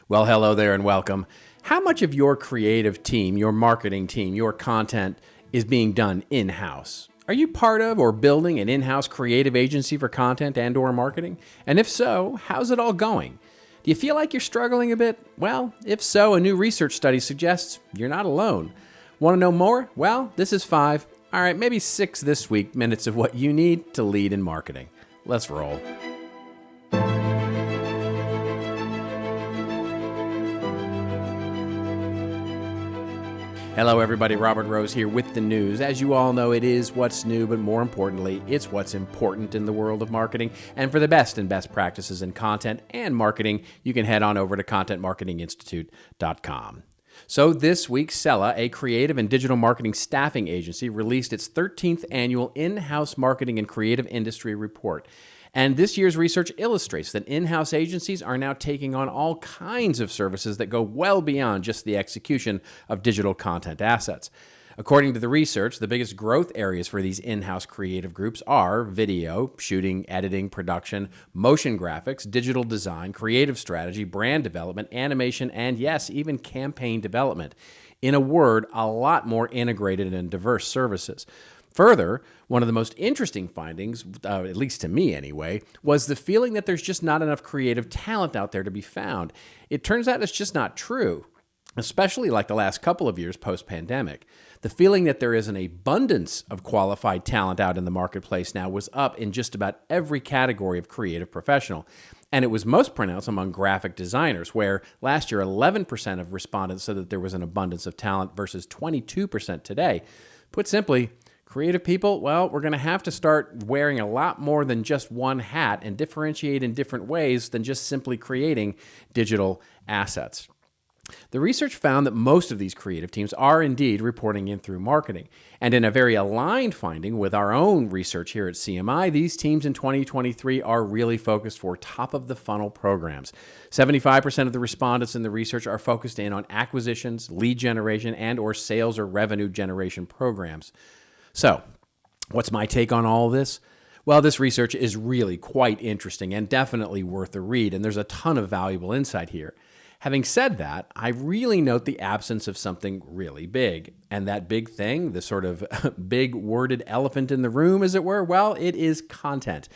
Well, hello there and welcome. How much of your creative team, your marketing team, your content is being done in-house? Are you part of or building an in-house creative agency for content and or marketing? And if so, how's it all going? Do you feel like you're struggling a bit? Well, if so, a new research study suggests you're not alone. Want to know more? Well, this is 5, all right, maybe 6 this week, minutes of what you need to lead in marketing. Let's roll. Hello everybody, Robert Rose here with the news. As you all know, it is what's new, but more importantly, it's what's important in the world of marketing. And for the best and best practices in content and marketing, you can head on over to contentmarketinginstitute.com. So this week, Sella, a creative and digital marketing staffing agency, released its 13th annual in-house marketing and creative industry report. And this year's research illustrates that in-house agencies are now taking on all kinds of services that go well beyond just the execution of digital content assets. According to the research, the biggest growth areas for these in-house creative groups are video, shooting, editing, production, motion graphics, digital design, creative strategy, brand development, animation, and yes, even campaign development. In a word, a lot more integrated and diverse services. Further, one of the most interesting findings, at least to me anyway, was the feeling that there's just not enough creative talent out there to be found. It turns out it's just not true, especially like the last couple of years post-pandemic. The feeling that there is an abundance of qualified talent out in the marketplace now was up in just about every category of creative professional. And it was most pronounced among graphic designers, where last year 11% of respondents said that there was an abundance of talent versus 22% today. Put simply, creative people, well, we're going to have to start wearing a lot more than just one hat and differentiate in different ways than just simply creating digital assets. The research found that most of these creative teams are indeed reporting in through marketing. And in a very aligned finding with our own research here at CMI, these teams in 2023 are really focused for top-of-the-funnel programs. 75% of the respondents in the research are focused in on acquisitions, lead generation, and or sales or revenue generation programs. So, what's my take on all of this? Well, this research is really quite interesting and definitely worth a read, and there's a ton of valuable insight here. Having said that, I really note the absence of something really big. And that big thing, the sort of big worded elephant in the room, as it were, well, it is content.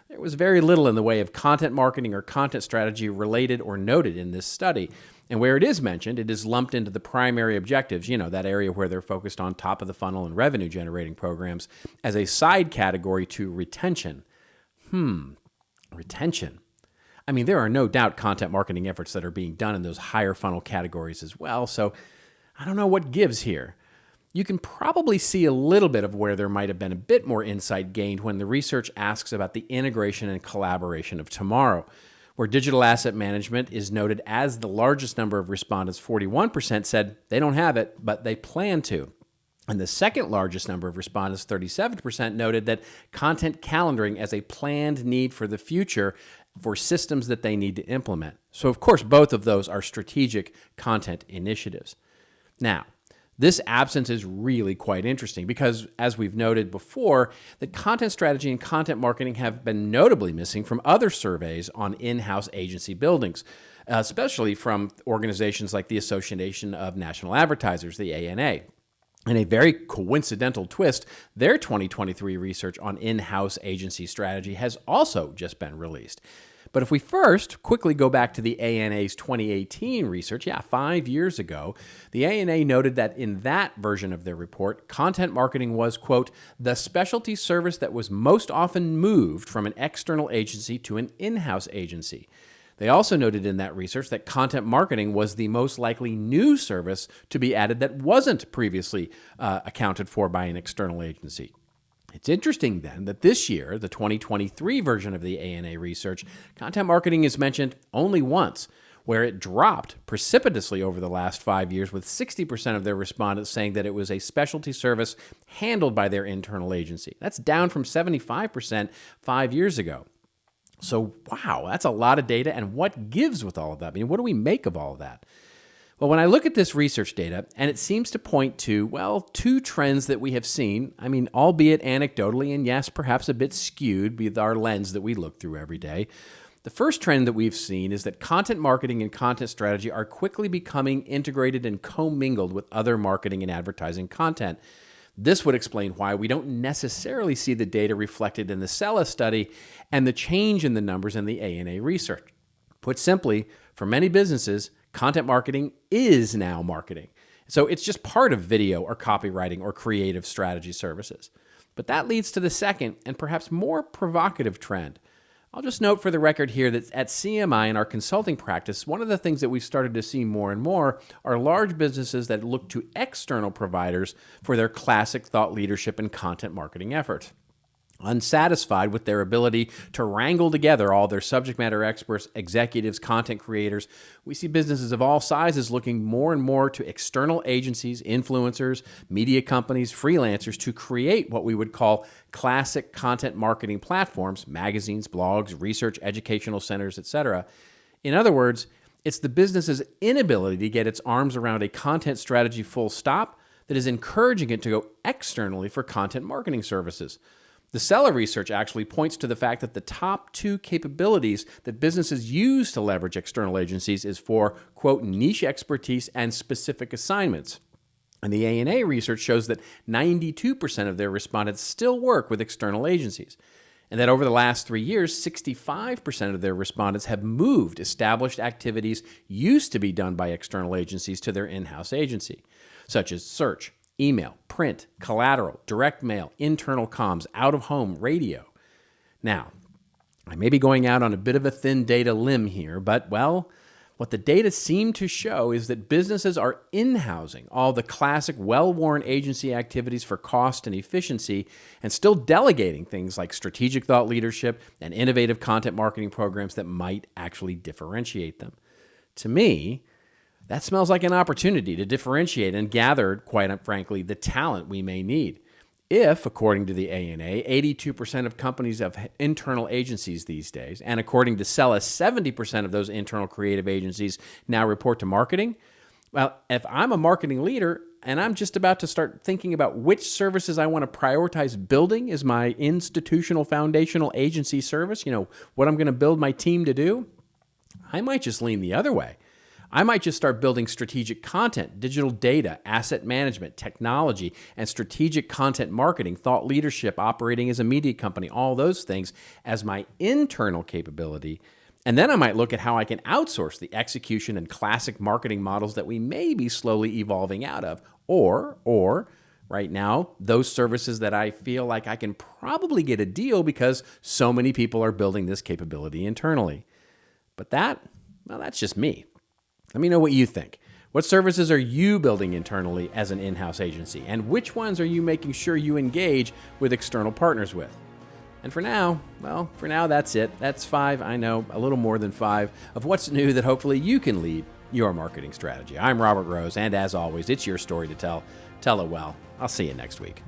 There was very little in the way of content marketing or content strategy related or noted in this study. And where it is mentioned, it is lumped into the primary objectives, that area where they're focused on top of the funnel and revenue generating programs, as a side category to retention. Retention. I mean, there are no doubt content marketing efforts that are being done in those higher funnel categories as well, so I don't know what gives here. You can probably see a little bit of where there might have been a bit more insight gained when the research asks about the integration and collaboration of tomorrow. Where digital asset management is noted as the largest number of respondents, 41% said they don't have it, but they plan to. And the second largest number of respondents, 37%, noted that content calendaring as a planned need for the future for systems that they need to implement. So, of course, both of those are strategic content initiatives. Now, this absence is really quite interesting because, as we've noted before, that content strategy and content marketing have been notably missing from other surveys on in-house agency buildings, especially from organizations like the Association of National Advertisers, the ANA. In a very coincidental twist, their 2023 research on in-house agency strategy has also just been released. But if we first quickly go back to the ANA's 2018 research, 5 years ago, the ANA noted that in that version of their report, content marketing was, quote, the specialty service that was most often moved from an external agency to an in-house agency. They also noted in that research that content marketing was the most likely new service to be added that wasn't previously accounted for by an external agency. It's interesting then that this year, the 2023 version of the ANA research, content marketing is mentioned only once, where it dropped precipitously over the last 5 years, with 60% of their respondents saying that it was a specialty service handled by their internal agency. That's down from 75% 5 years ago. So, wow, that's a lot of data. And what gives with all of that? I mean, what do we make of all of that? Well, when I look at this research data, and it seems to point to, well, two trends that we have seen, I mean, albeit anecdotally, and yes, perhaps a bit skewed with our lens that we look through every day. The first trend that we've seen is that content marketing and content strategy are quickly becoming integrated and commingled with other marketing and advertising content. This would explain why we don't necessarily see the data reflected in the CELA study and the change in the numbers in the ANA research. Put simply, for many businesses, content marketing is now marketing. So it's just part of video or copywriting or creative strategy services. But that leads to the second and perhaps more provocative trend. I'll just note for the record here that at CMI in our consulting practice, one of the things that we've started to see more and more are large businesses that look to external providers for their classic thought leadership and content marketing efforts. Unsatisfied with their ability to wrangle together all their subject matter experts, executives, content creators, we see businesses of all sizes looking more and more to external agencies, influencers, media companies, freelancers to create what we would call classic content marketing platforms, magazines, blogs, research, educational centers, etc. In other words, it's the business's inability to get its arms around a content strategy full stop that is encouraging it to go externally for content marketing services. The CELA research actually points to the fact that the top two capabilities that businesses use to leverage external agencies is for, quote, niche expertise and specific assignments. And the ANA research shows that 92% of their respondents still work with external agencies. And that over the last 3 years, 65% of their respondents have moved established activities used to be done by external agencies to their in-house agency, such as search, email, print, collateral, direct mail, internal comms, out-of-home, radio. Now, I may be going out on a bit of a thin data limb here, but, well, what the data seem to show is that businesses are in-housing all the classic, well-worn agency activities for cost and efficiency and still delegating things like strategic thought leadership and innovative content marketing programs that might actually differentiate them. To me, that smells like an opportunity to differentiate and gather, quite frankly, the talent we may need. If, according to the ANA, 82% of companies have internal agencies these days, and according to CELA, 70% of those internal creative agencies now report to marketing, well, if I'm a marketing leader and I'm just about to start thinking about which services I want to prioritize building as my institutional foundational agency service, what I'm going to build my team to do, I might just lean the other way. I might just start building strategic content, digital data, asset management, technology, and strategic content marketing, thought leadership, operating as a media company, all those things as my internal capability. And then I might look at how I can outsource the execution and classic marketing models that we may be slowly evolving out of. Or right now, those services that I feel like I can probably get a deal because so many people are building this capability internally. But that's just me. Let me know what you think. What services are you building internally as an in-house agency? And which ones are you making sure you engage with external partners with? And for now, that's it. That's 5, I know, a little more than 5, of what's new that hopefully you can lead your marketing strategy. I'm Robert Rose, and as always, it's your story to tell. Tell it well. I'll see you next week.